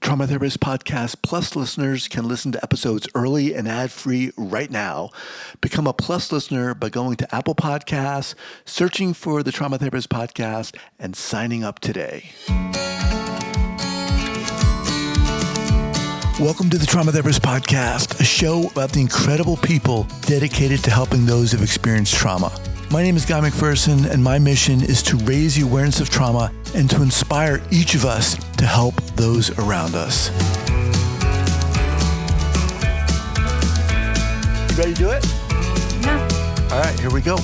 Trauma Therapist Podcast Plus listeners can listen to episodes early and ad-free right now. Become a Plus listener by going to Apple Podcasts, searching for the Trauma Therapist Podcast, and signing up today. Welcome to the Trauma Therapist Podcast, a show about the incredible people dedicated to helping those who've experienced trauma. My name is Guy McPherson, and my mission is to raise the awareness of trauma and to inspire each of us to help those around us. You ready to do it? Yeah. All right, here we go.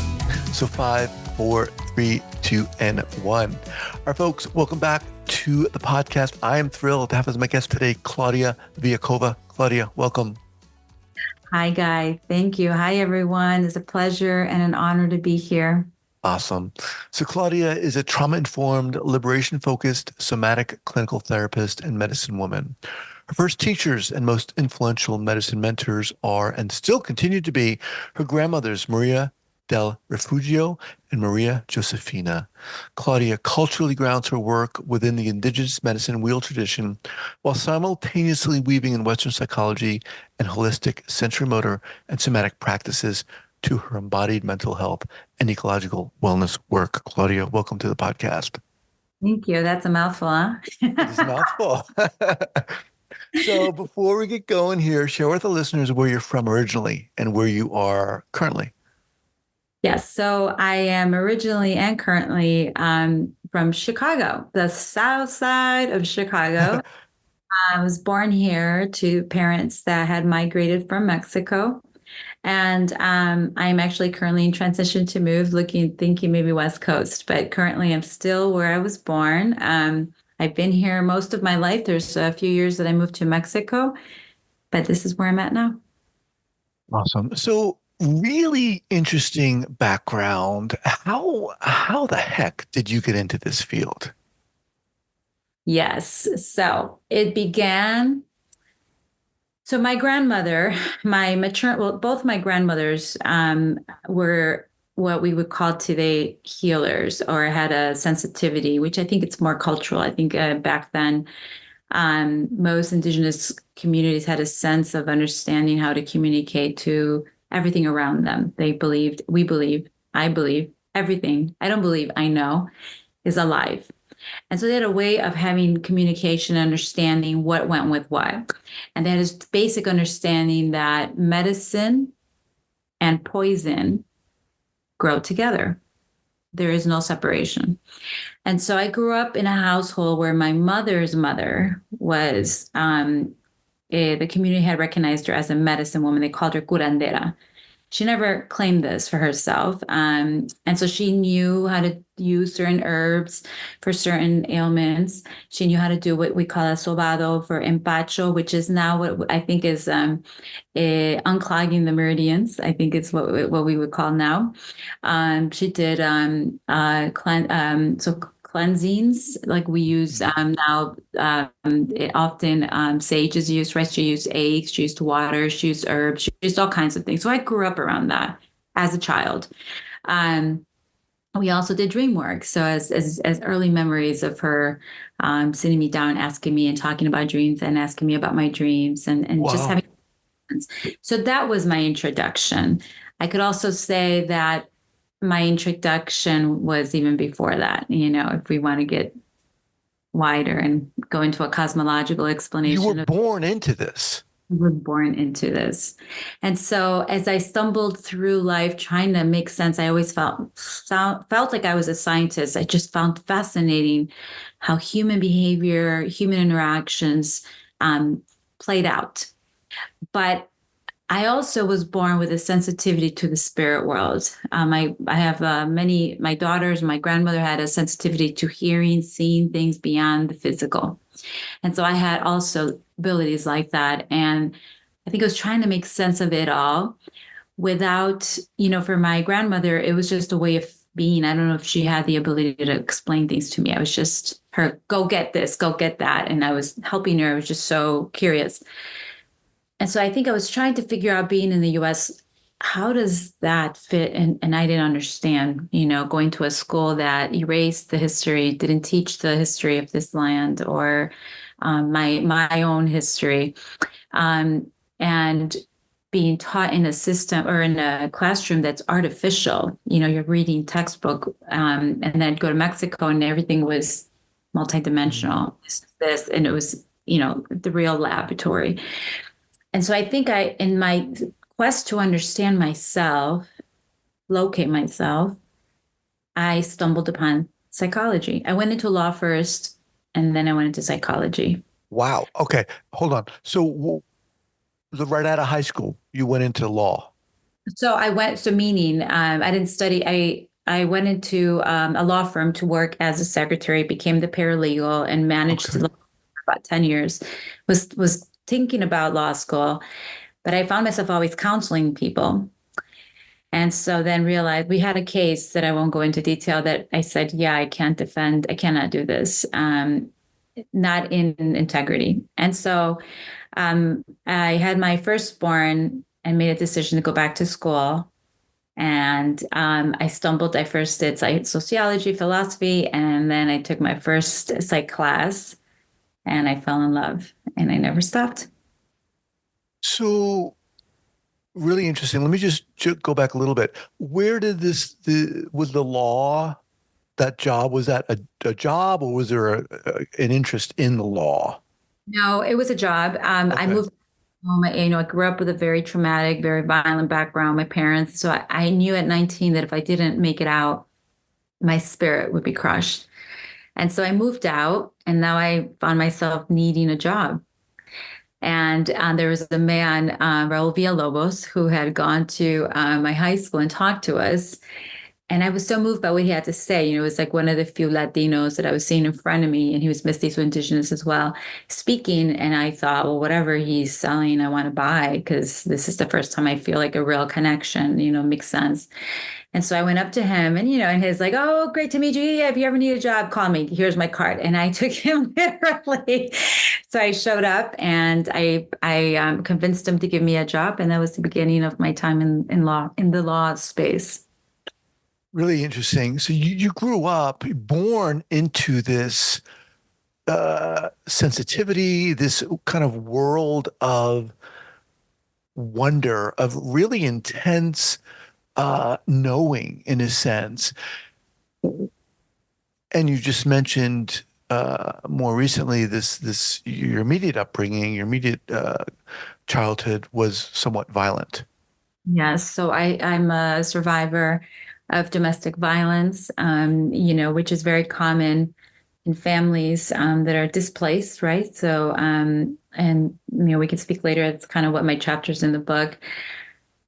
So 5, 4, 3, 2, and 1. All right, folks, welcome back to the podcast. I am thrilled to have as my guest today, Claudia VillaCova. Claudia, welcome. Hi, Guy. Thank you. Hi, everyone. It's a pleasure and an honor to be here. Awesome. So Claudia is a trauma-informed, liberation-focused, somatic clinical therapist and medicine woman. Her first teachers and most influential medicine mentors are, and still continue to be, her grandmothers, Maria del Refugio and Maria Josephina. Claudia culturally grounds her work within the indigenous medicine wheel tradition while simultaneously weaving in Western psychology and holistic sensorimotor and somatic practices to her embodied mental health and ecological wellness work. Claudia, welcome to the podcast. Thank you. That's a mouthful, huh? It's a mouthful. So before we get going here, share with the listeners where you're from originally and where you are currently. Yes. So I am originally and currently from Chicago, the south side of Chicago. I was born here to parents that had migrated from Mexico. And I'm actually currently in transition to move, thinking maybe West Coast, but currently I'm still where I was born. I've been here most of my life. There's a few years that I moved to Mexico, but this is where I'm at now. Awesome. So really interesting background. How the heck did you get into this field? Yes. So it began. So my grandmother, both my grandmothers were what we would call today healers, or had a sensitivity, which I think it's more cultural. I think back then, most indigenous communities had a sense of understanding how to communicate to everything around them. I believe, everything. I don't believe, I know, is alive. And so they had a way of having communication, understanding what went with what. And they had this basic understanding that medicine and poison grow together. There is no separation. And so I grew up in a household where my mother's mother was, the community had recognized her as a medicine woman. They called her curandera. She never claimed this for herself. And so she knew how to use certain herbs for certain ailments. She knew how to do what we call a sobado for empacho, which is now what I think is unclogging the meridians. I think it's what we would call now. She did cleansings, like we use now. Often sage is used, right? She used eggs, she used water, she used herbs, she used all kinds of things. So I grew up around that as a child. We also did dream work. So as early memories of her sitting me down, asking me and talking about dreams and asking me about my dreams and Wow. Just having. So that was my introduction. I could also say that my introduction was even before that, if we want to get wider and go into a cosmological explanation. You were born into this. We were born into this. And so as I stumbled through life trying to make sense, I always felt like I was a scientist. I just found fascinating how human behavior, human interactions played out. But I also was born with a sensitivity to the spirit world. I have my daughters, my grandmother had a sensitivity to hearing, seeing things beyond the physical. And so I had also abilities like that. And I think I was trying to make sense of it all without, for my grandmother, it was just a way of being. I don't know if she had the ability to explain things to me. I was just her, go get this, go get that. And I was helping her. I was just so curious. And so I think I was trying to figure out, being in the US, how does that fit? And I didn't understand, going to a school that erased the history, didn't teach the history of this land, or my own history, um, and being taught in a system or in a classroom that's artificial. You're reading textbook, and then go to Mexico and everything was Mm. multidimensional. This, and it was, the real laboratory. And so I think in my quest to understand myself, locate myself, I stumbled upon psychology. I went into law first, and then I went into psychology. Wow. Okay. Hold on. So right out of high school, you went into law. So meaning, I didn't study. I went into a law firm to work as a secretary, became the paralegal, and managed Okay. to law for about 10 years. Was thinking about law school, but I found myself always counseling people. And so then realized we had a case that I won't go into detail that I said, yeah, I can't defend, I cannot do this, not in integrity. And so I had my firstborn and made a decision to go back to school. And I first did sociology, philosophy, and then I took my first psych class and I fell in love and I never stopped. So really interesting. Let me just go back a little bit. Where did was the law, that job, was that a job, or was there an interest in the law? No, it was a job. I Okay. moved home. I grew up with a very traumatic, very violent background. My parents, so I knew at 19 that if I didn't make it out, my spirit would be crushed. And so I moved out, and now I found myself needing a job. And there was a man, Raul Villalobos, who had gone to my high school and talked to us. And I was so moved by what he had to say. It was like one of the few Latinos that I was seeing in front of me, and he was mestizo indigenous as well, speaking. And I thought, well, whatever he's selling, I want to buy because this is the first time I feel like a real connection, makes sense. And so I went up to him and he's like, oh, great to meet you. Yeah, if you ever need a job, call me. Here's my card. And I took him literally. So I showed up and I convinced him to give me a job. And that was the beginning of my time in the law space. Really interesting. So you grew up, born into this sensitivity, this kind of world of wonder, of really intense knowing, in a sense. And you just mentioned more recently this your immediate upbringing, your immediate childhood was somewhat violent. Yes. So I'm a survivor of domestic violence, which is very common in families that are displaced, right? So, and we can speak later. It's kind of what my chapters in the book,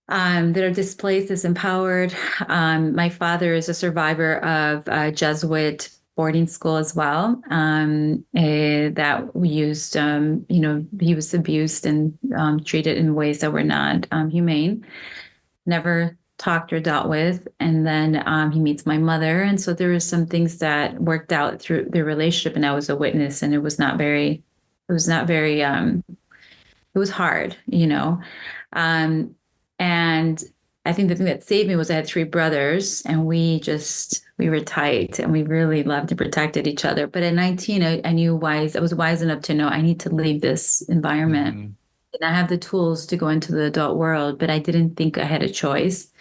that are displaced is empowered. My father is a survivor of a Jesuit boarding school as well. That we used, he was abused and treated in ways that were not humane, never talked or dealt with. And then he meets my mother. And so there was some things that worked out through their relationship. And I was a witness, and it was not very, it was hard. Um, and I think the thing that saved me was I had three brothers, and we were tight, and we really loved and protected each other. But at 19, I was wise enough to know I need to leave this environment. Mhm. And I have the tools to go into the adult world, but I didn't think I had a choice.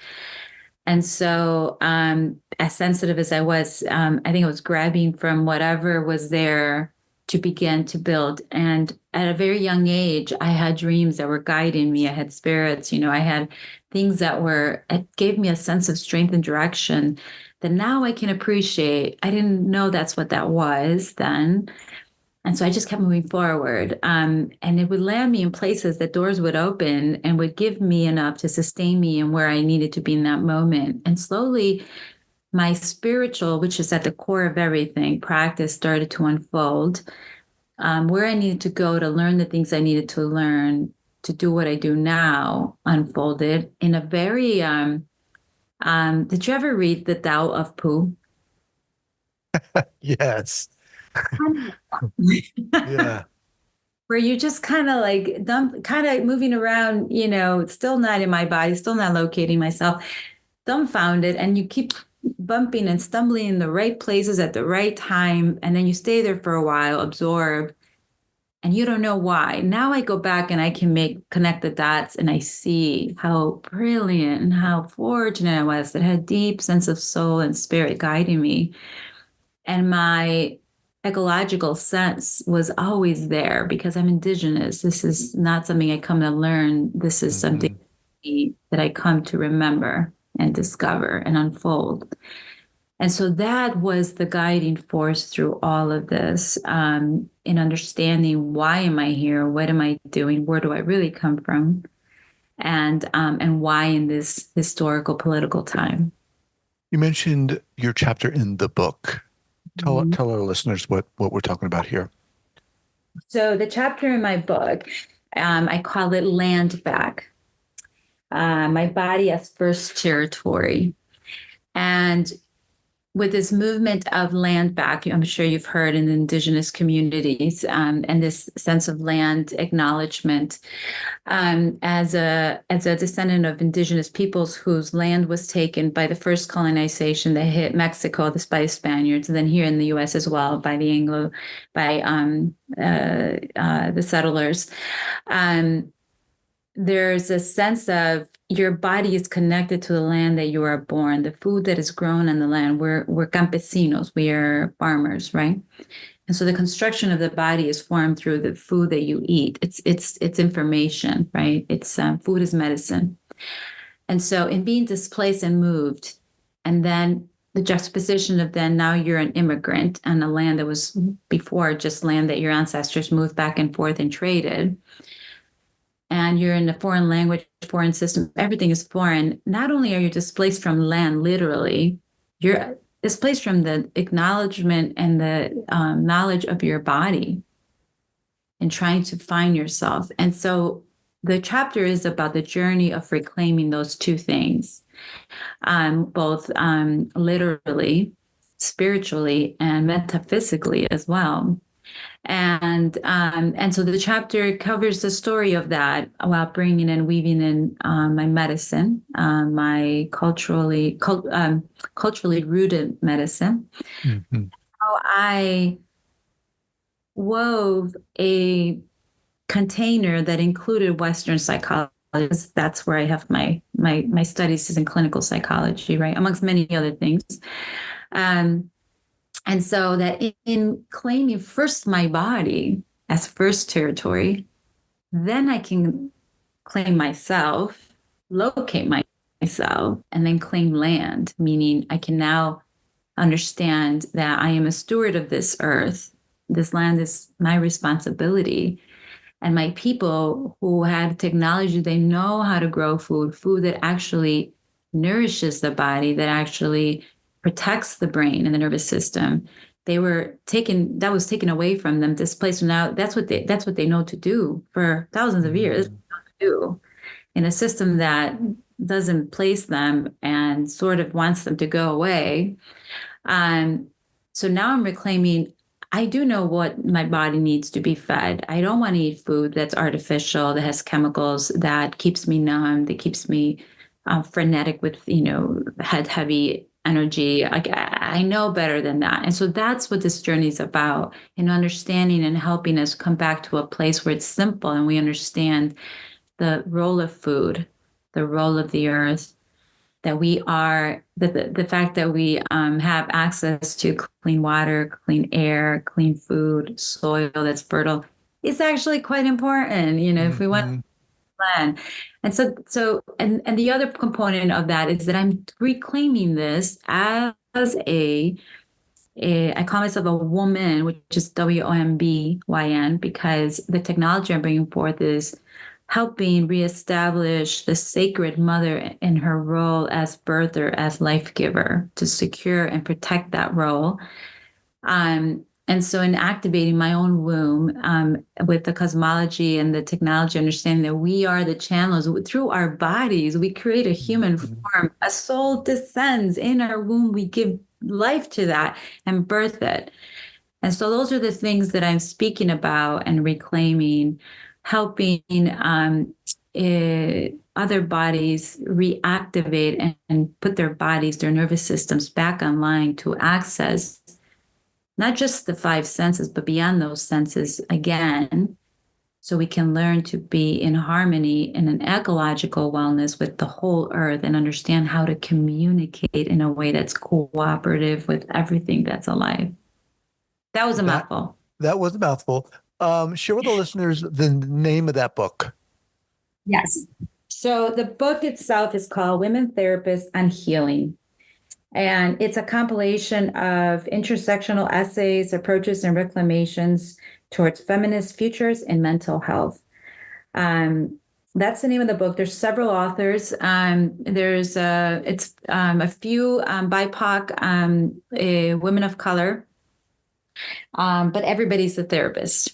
And so, as sensitive as I was, I think I was grabbing from whatever was there to begin to build. And at a very young age, I had dreams that were guiding me. I had spirits, I had things it gave me a sense of strength and direction that now I can appreciate. I didn't know that's what that was then. And so I just kept moving forward. And it would land me in places that doors would open and would give me enough to sustain me and where I needed to be in that moment. And slowly, my spiritual, which is at the core of everything, practice started to unfold. Where I needed to go to learn the things I needed to learn to do what I do now unfolded in a very, did you ever read The Tao of Pooh? Yes. Yeah. Where you just kind of like kind of moving around, still not in my body, still not locating myself, dumbfounded, and you keep bumping and stumbling in the right places at the right time, and then you stay there for a while, absorb, and you don't know why. Now I go back and I can connect the dots, and I see how brilliant and how fortunate I was that I had a deep sense of soul and spirit guiding me. And my ecological sense was always there because I'm indigenous. This is not something I come to learn. This is something Hmm. that I come to remember and discover and unfold. And so that was the guiding force through all of this, in understanding why am I here? What am I doing? Where do I really come from? And why in this historical political time? You mentioned your chapter in the book. Tell Mhm. tell our listeners what we're talking about here. So the chapter in my book, I call it Land Back, my body as first territory. And with this movement of land back, I'm sure you've heard in the indigenous communities, and this sense of land acknowledgement. As a descendant of indigenous peoples whose land was taken by the first colonization that hit Mexico, this by the Spaniards, and then here in the U.S. as well by the the settlers. Um, there's a sense of your body is connected to the land that you are born, the food that is grown on the land. We're campesinos, we are farmers, right? And so the construction of the body is formed through the food that you eat. It's information, right? It's food is medicine. And so in being displaced and moved, and then the juxtaposition of then now you're an immigrant on a land that was before just land that your ancestors moved back and forth and traded, and you're in a foreign language, foreign system, everything is foreign. Not only are you displaced from land, literally, you're displaced from the acknowledgement and the knowledge of your body and trying to find yourself. And so the chapter is about the journey of reclaiming those two things, both literally, spiritually, and metaphysically as well. And so the chapter covers the story of that while bringing and weaving in my medicine, my culturally rooted medicine. Hmm. How I wove a container that included Western psychology. That's where I have my studies is in clinical psychology, right, amongst many other things. Um, And so that in claiming first my body as first territory, then I can claim myself, locate myself, and then claim land, meaning I can now understand that I am a steward of this earth. This land is my responsibility. And my people who had technology, they know how to grow food that actually nourishes the body, that actually protects the brain and the nervous system. They were taken, that was taken away from them, displaced. Now that's what they know to do for thousands of years. Hmm. Do in a system that doesn't place them and sort of wants them to go away. Um, so now I'm reclaiming, I do know what my body needs to be fed. I don't want to eat food that's artificial, that has chemicals, that keeps me numb, that keeps me frenetic with, head heavy energy. Like I know better than that. And so that's what this journey is about, in understanding and helping us come back to a place where it's simple and we understand the role of food, the role of the earth, that we are the fact that we have access to clean water, clean air, clean food, soil that's fertile is actually quite important, if we want to Hmm. plan. And and the other component of that is that I'm reclaiming this as I call myself a woman, which is WOMBYN, because the technology I'm bringing forth is helping reestablish the sacred mother in her role as birther, as life giver, to secure and protect that role. And so, in activating my own womb with the cosmology and the technology, understanding that we are the channels through our bodies, we create a human Hmm. form. A soul descends in our womb. We give life to that and birth it. And so, those are the things that I'm speaking about and reclaiming, helping other bodies reactivate and put their bodies, their nervous systems back online to access not just the five senses, but beyond those senses again, so we can learn to be in harmony in an ecological wellness with the whole earth and understand how to communicate in a way that's cooperative with everything that's alive. That was a That mouthful. that was a mouthful. Share with the listeners the name of that book. Yes. So the book itself is called Women Therapists and Healing. And it's a compilation of intersectional essays, approaches, and reclamations towards feminist futures in mental health. Um, that's the name of the book. There's several authors. There's a few BIPOC women of color, but everybody's a therapist.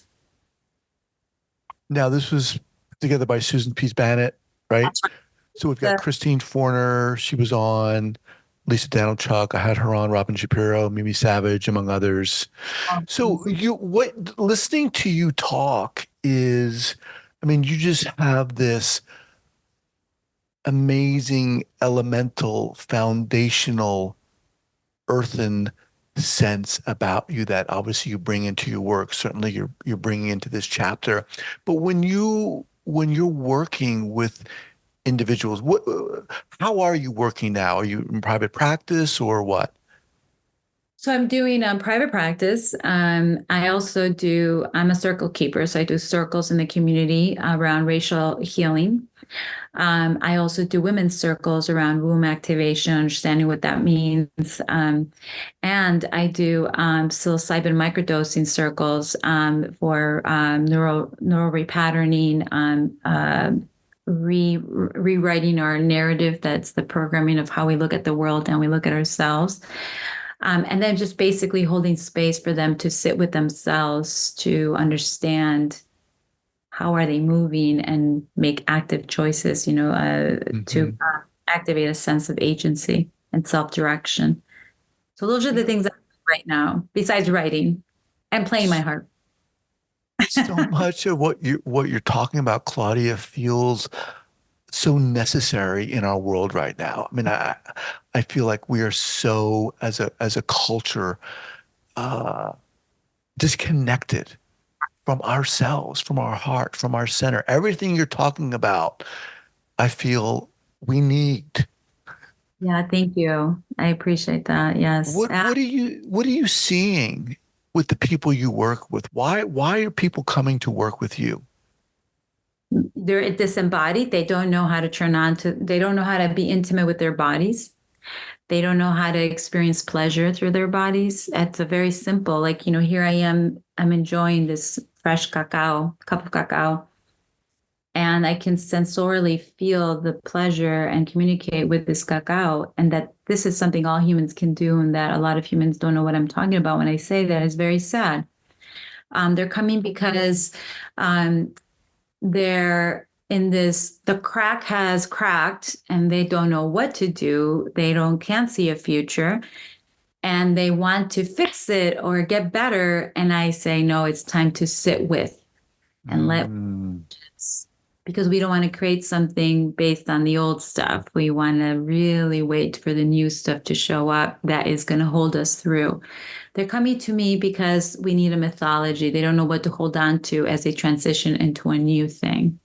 Now, this was put together by Susan Pease Bannett, right? That's right. So we've got The, Christine Forner. She was on Lisa Chuck. I had her on Robin Shapiro, Mimi Savage, among others. So what listening to you talk is, I mean, you just have this amazing elemental foundational earthen sense about you that obviously you bring into your work. Certainly you're bringing into this chapter. But when you're working with individuals, how are you working now? Are you in private practice or what? so I'm doing private practice. I'm a circle keeper. So I do circles in the community around racial healing. I also do women's circles around womb activation, understanding what that means. And I do psilocybin microdosing circles for neural repatterning, rewriting our narrative. That's the programming of how we look at the world and we look at ourselves. And then just basically holding space for them to sit with themselves to understand how are they moving and make active choices, to Hmm. activate a sense of agency and self-direction. So those are You the know, things I'm doing right now, besides writing and playing my s- harp. so much of what you're talking about, Claudia, feels so necessary in our world right now. I mean, I feel like we are so as a culture uh, disconnected from ourselves, from our heart, from our center. Everything you're talking about, I feel we need. Yeah, thank you. I appreciate that. Yes. What are you seeing with the people you work with? Why are people coming to work with you? They're disembodied. They don't know how to be intimate with their bodies. They don't know how to experience pleasure through their bodies. It's a very simple, like, here I am, I'm enjoying this fresh cup of cacao, and I can sensorially feel the pleasure and communicate with this cacao. And that this is something all humans can do, and that a lot of humans don't know what I'm talking about when I say that is very sad. They're coming because um, they're in this, the crack has cracked and they don't know what to do. Can't see a future and they want to fix it or get better. And I say, no, it's time to sit with and let, Mm, because we don't want to create something based on the old stuff. We want to really wait for the new stuff to show up that is going to hold us through. They're coming to me because we need a mythology. They don't know what to hold on to as they transition into a new thing.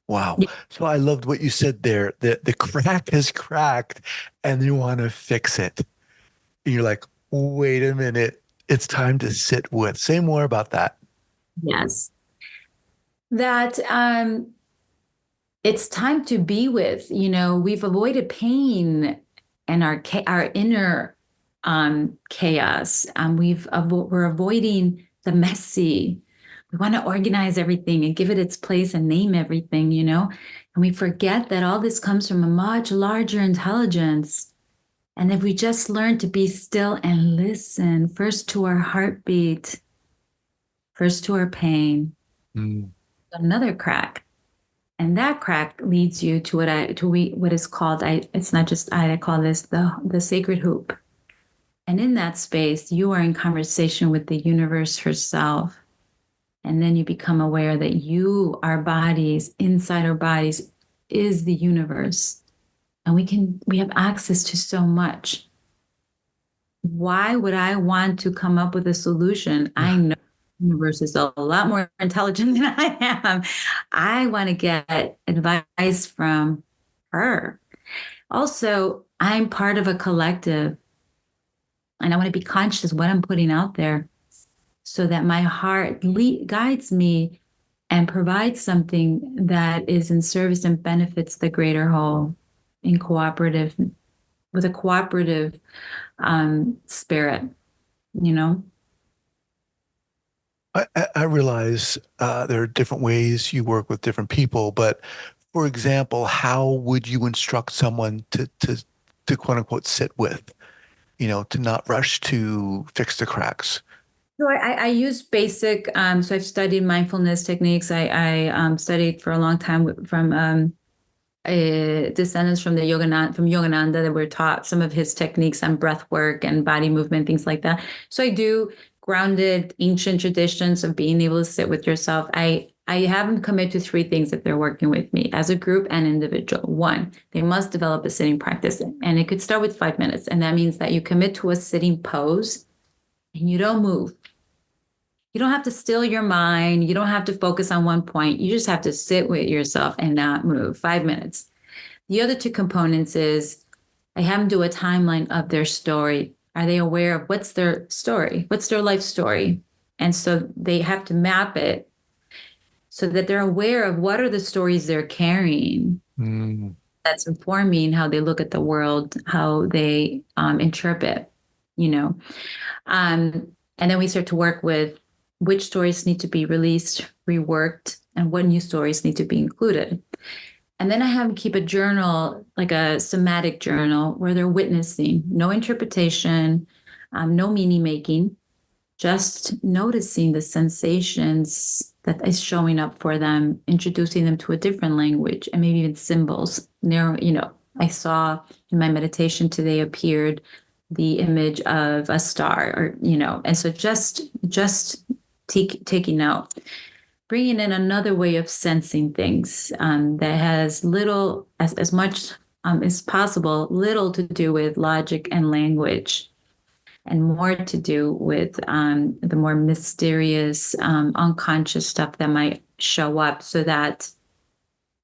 wow. So I loved what you said there. The crack has cracked and you want to fix it. And you're like, wait a minute. It's time to sit with. Say more about that. Yes. That it's time to be with, we've avoided pain and our inner chaos. We're avoiding the messy. We want to organize everything and give it its place and name everything, and we forget that all this comes from a much larger intelligence. And if we just learn to be still and listen first to our heartbeat, first to our pain, Mm, another crack. And that crack leads you to what is called, it's not just I call this the sacred hoop. And in that space, you are in conversation with the universe herself. And then you become aware that our bodies, inside our bodies, is the universe. And we have access to so much. why would I want to come up with a solution? I know the universe is a lot more intelligent than I am. I want to get advice from her. Also, I'm part of a collective and I want to be conscious of what I'm putting out there so that my heart guides me and provides something that is in service and benefits the greater whole in cooperative with a cooperative spirit, you know? I realize there are different ways you work with different people, but for example, how would you instruct someone to quote unquote sit with, to not rush to fix the cracks? So I use basic, so I've studied mindfulness techniques. I studied for a long time from descendants from the Yogananda that were taught some of his techniques on breath work and body movement, things like that. So I do grounded ancient traditions of being able to sit with yourself. I have them commit to three things if they're working with me as a group and individual. One, they must develop a sitting practice, and it could start with 5 minutes, and that means that you commit to a sitting pose and you don't move. You don't have to still your mind. You don't have to focus on one point. You just have to sit with yourself and not move. 5 minutes. The other two components is I have them do a timeline of their story. Are they aware of what's their story? What's their life story? And so they have to map it so that they're aware of what are the stories they're carrying Mm, that's informing how they look at the world, how they interpret, you know. And then we start to work with which stories need to be released, reworked, and what new stories need to be included. And then I have them keep a journal, like a somatic journal, where they're witnessing, no interpretation, no meaning making, just noticing the sensations that is showing up for them, introducing them to a different language and maybe even symbols. I saw in my meditation today appeared the image of a star, and so just taking note, bringing in another way of sensing things that has little, as much as possible, little to do with logic and language, and more to do with the more mysterious, unconscious stuff that might show up, so that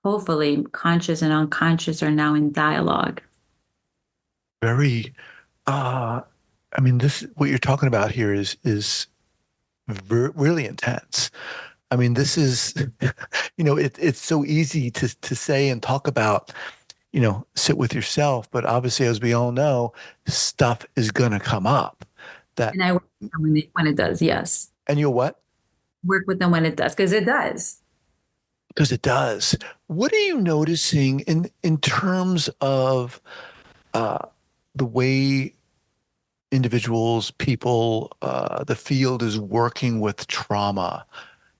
hopefully conscious and unconscious are now in dialogue. very, uh, I mean, this what you're talking about here is really intense. I mean, this is, it's so easy to say and talk about, sit with yourself, but obviously, as we all know, stuff is gonna come up that, And I work with them when it does, yes. and you'll what? Work with them when it does, because it does. Because it does. What are you noticing in terms of uh, the way individuals, people, the field is working with trauma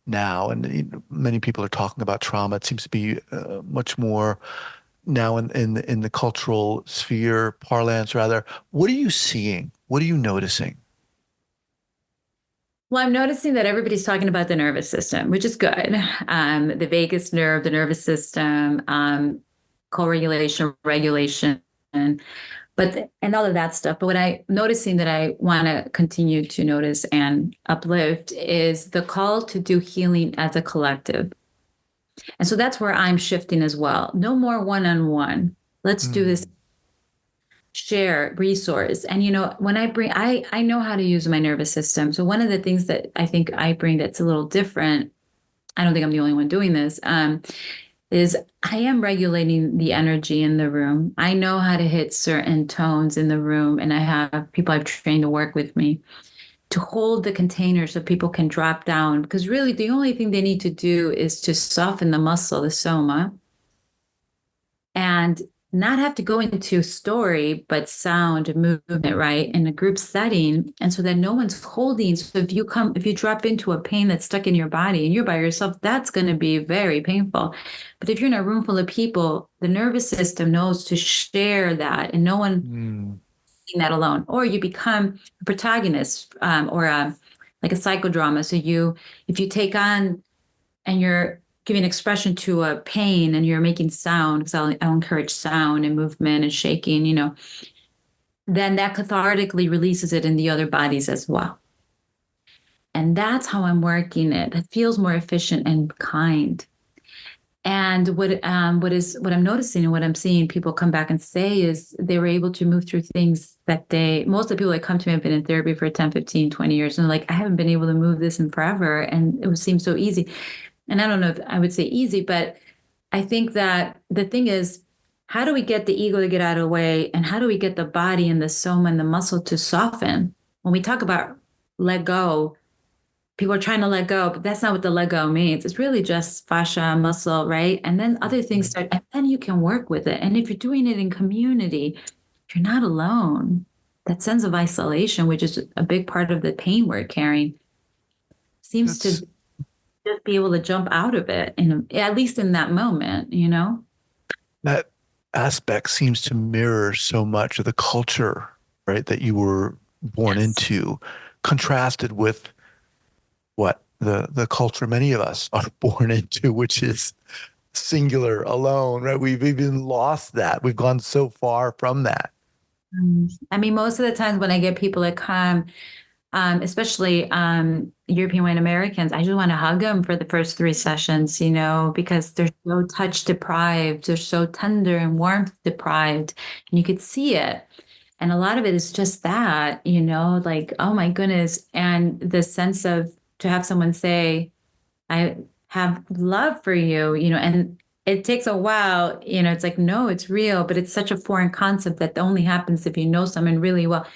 now? And many people are talking about trauma. It seems to be much more now in the cultural sphere parlance, rather. What are you seeing? What are you noticing? Well, I'm noticing that everybody's talking about the nervous system, which is good. The vagus nerve, the nervous system, co-regulation, regulation, and all of that stuff. But what I'm noticing that I want to continue to notice and uplift is the call to do healing as a collective. And so that's where I'm shifting as well. No more one-on-one. Let's do this, Mm, share resource. And when I know how to use my nervous system. So one of the things that I think I bring that's a little different, I don't think I'm the only one doing this, is I am regulating the energy in the room. I know how to hit certain tones in the room, and I have people I've trained to work with me to hold the container so people can drop down. Because really, the only thing they need to do is to soften the muscle, the soma, and not have to go into story, but sound and movement, right? In a group setting. And so that no one's holding. So if you drop into a pain that's stuck in your body and you're by yourself, that's going to be very painful. But if you're in a room full of people, the nervous system knows to share that and no one mm, doing that alone. Or you become a protagonist, like a psychodrama. So if you take on and you're giving expression to a pain and you're making sound, because I'll encourage sound and movement and shaking, then that cathartically releases it in the other bodies as well. And that's how I'm working it. It feels more efficient and kind. And what I'm noticing and what I'm seeing people come back and say is they were able to move through things that most of the people that come to me have been in therapy for 10, 15, 20 years. And like, I haven't been able to move this in forever. And it would seem so easy. And I don't know if I would say easy, but I think that the thing is, how do we get the ego to get out of the way? And how do we get the body and the soma and the muscle to soften? When we talk about let go, people are trying to let go, but that's not what the let go means. It's really just fascia, muscle, right? And then other things start, and then you can work with it. And if you're doing it in community, you're not alone. That sense of isolation, which is a big part of the pain we're carrying, seems to That's just be able to jump out of it, at least in that moment, you know? that aspect seems to mirror so much of the culture, right, that you were born Yes. into, contrasted with what the culture many of us are born into, which is singular, alone, right? We've even lost that. We've gone so far from that. I mean, most of the times when I get people that come, especially European white Americans, I just want to hug them for the first 3 sessions, because they're so touch deprived, they're so tender and warmth deprived, and you could see it. And a lot of it is just that, like, oh my goodness. And the sense of to have someone say, I have love for you, and it takes a while, it's like, no, it's real, but it's such a foreign concept that only happens if you know someone really well.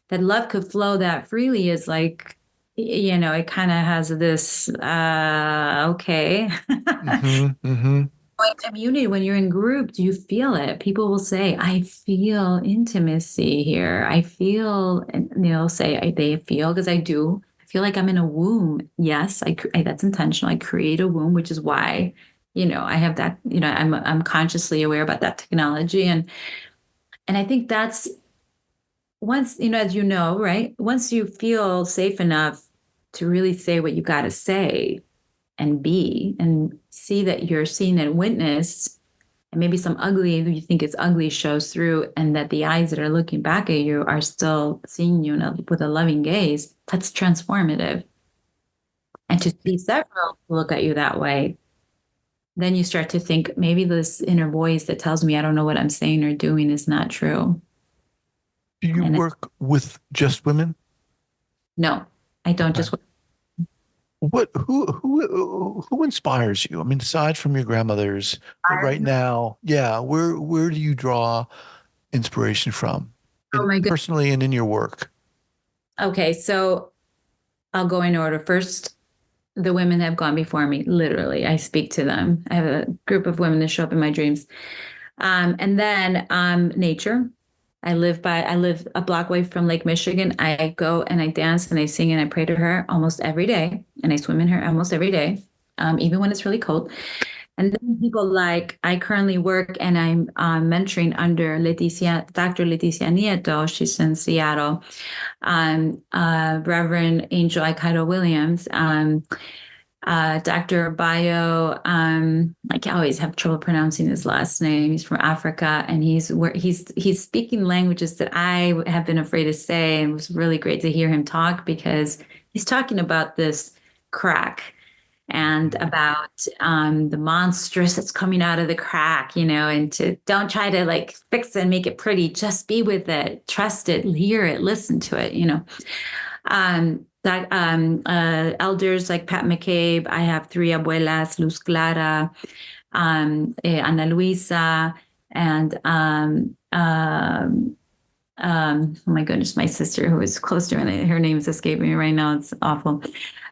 That love could flow that freely is like, it kind of has this, okay. Hmm. Hmm. In community, when you're in group, do you feel it? People will say, I feel intimacy here. I feel, and they'll say, they feel, because I do. I feel like I'm in a womb. Yes, that's intentional. I create a womb, which is why, I have that, I'm consciously aware about that technology. And I think that's once, as right? Once you feel safe enough to really say what you got to say and be and see that you're seen and witnessed, and maybe some ugly you think is ugly shows through, and that the eyes that are looking back at you are still seeing you with a loving gaze, that's transformative. And to see several look at you that way, then you start to think maybe this inner voice that tells me I don't know what I'm saying or doing is not true. Do you And work with just women? no, I don't Okay. just. Who inspires you? I mean, aside from your grandmothers, but right now, yeah, where do you draw inspiration from, Oh in my goodness. personally and in your work? Okay, so I'll go in order. First, the women have gone before me. Literally, I speak to them. I have a group of women that show up in my dreams. And then nature. I live a block away from Lake Michigan. I go and I dance and I sing and I pray to her almost every day. And I swim in her almost every day, even when it's really cold. And then people like, I currently work and I'm mentoring under Dr. Leticia Nieto. She's in Seattle. Reverend Angel Aikaido Williams. Dr. Bayo, I always have trouble pronouncing his last name. He's from Africa, and he's speaking languages that I have been afraid to say, and it was really great to hear him talk because he's talking about this crack and about the monstrous that's coming out of the crack, and to don't try to like fix it and make it pretty, just be with it, trust it, hear it, listen to it. Elders like Pat McCabe. I have 3 abuelas, Luz Clara, Ana Luisa, and oh my goodness, my sister who is close to me, her name's escaping me right now. It's awful.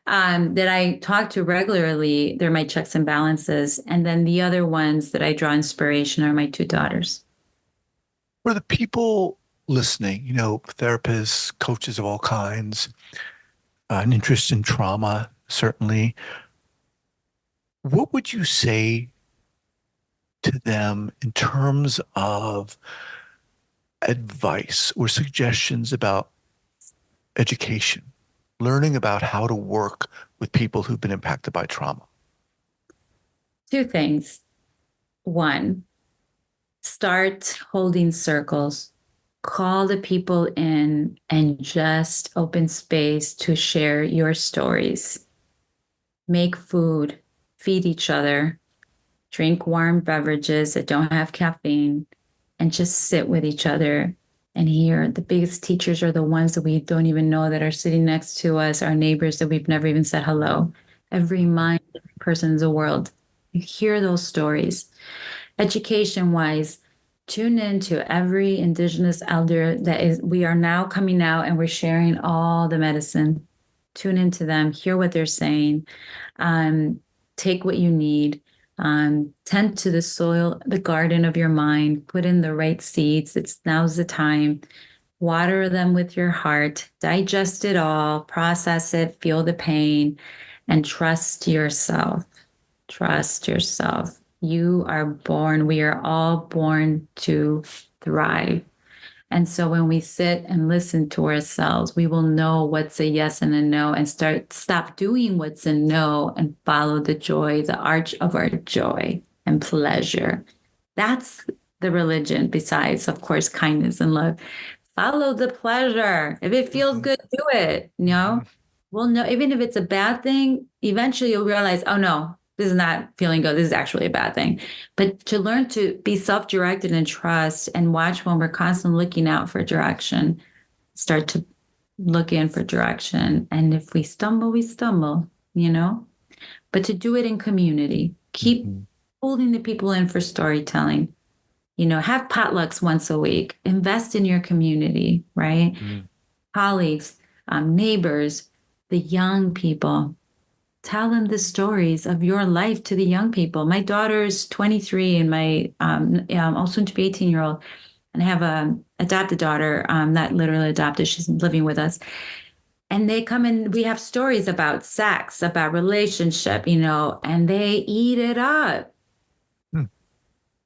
That I talk to regularly. They're my checks and balances. And then the other ones that I draw inspiration are my 2 daughters. For the people listening, therapists, coaches of all kinds, an interest in trauma, certainly. What would you say to them in terms of advice or suggestions about education, learning about how to work with people who've been impacted by trauma? 2 things. One, start holding circles. call the people in and just open space to share your stories. Make food, feed each other, drink warm beverages that don't have caffeine, and just sit with each other and hear. The biggest teachers are the ones that we don't even know that are sitting next to us, our neighbors that we've never even said hello. Every mind, every person in the world. You hear those stories. Education wise, tune in to every indigenous elder that is, we are now coming out and we're sharing all the medicine. Tune into them, hear what they're saying, take what you need, tend to the soil, the garden of your mind, put in the right seeds. Now's the time. Water them with your heart, digest it all, process it, feel the pain, and trust yourself. Trust yourself. You are born, we are all born to thrive. And so when we sit and listen to ourselves, we will know what's a yes and a no and stop doing what's a no and follow the joy, the arch of our joy and pleasure. That's the religion, besides, of course, kindness and love. Follow the pleasure. If it feels good, do it. Well, no, even if it's a bad thing, eventually you'll realize, oh no, this is not feeling good. This is actually a bad thing. But to learn to be self-directed and trust and watch when we're constantly looking out for direction, start to look in for direction. And if we stumble, we stumble, but to do it in community, keep holding the people in for storytelling, have potlucks once a week, invest in your community, right? Colleagues, neighbors, the young people. Tell them the stories of your life to the young people. My daughter's 23 and my also to be 18-year-old, and I have a adopted daughter, not literally adopted. She's living with us. And they come and we have stories about sex, about relationship, and they eat it up.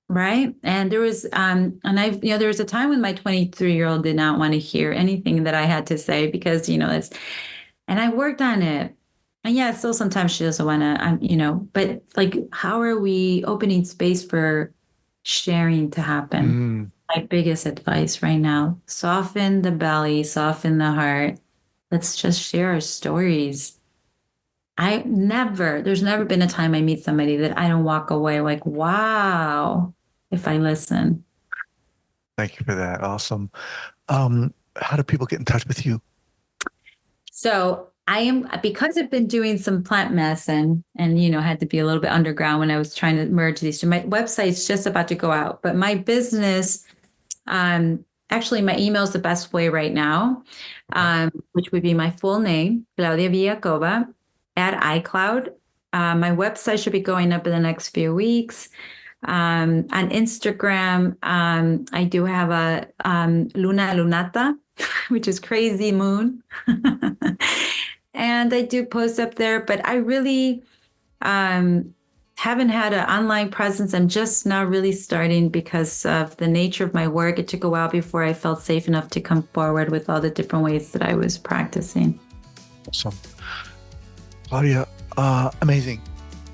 Right. And there was, there was a time when my 23-year-old did not want to hear anything that I had to say because, and I worked on it. And yeah, still sometimes she doesn't want to, but like, how are we opening space for sharing to happen? My biggest advice right now, soften the belly, soften the heart. Let's just share our stories. There's never been a time I meet somebody that I don't walk away like, wow, if I listen. Thank you for that. Awesome. How do people get in touch with you? So because I've been doing some plant medicine and, had to be a little bit underground when I was trying to merge these two. My website's just about to go out, but my business, actually my email is the best way right now, which would be my full name, Claudia VillaCova @iCloud. My website should be going up in the next few weeks. On Instagram, I do have a Luna Lunata, which is crazy moon. And I do post up there, but I really haven't had an online presence. I'm just now really starting because of the nature of my work. It took a while before I felt safe enough to come forward with all the different ways that I was practicing. Awesome. Claudia, amazing.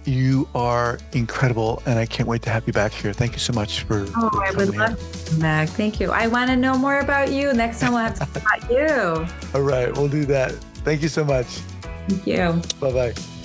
You are incredible, and I can't wait to have you back here. Thank you so much for I would love to come back. Thank you. I want to know more about you. Next time we'll have to talk about you. All right, we'll do that. Thank you so much. Thank you. Bye-bye.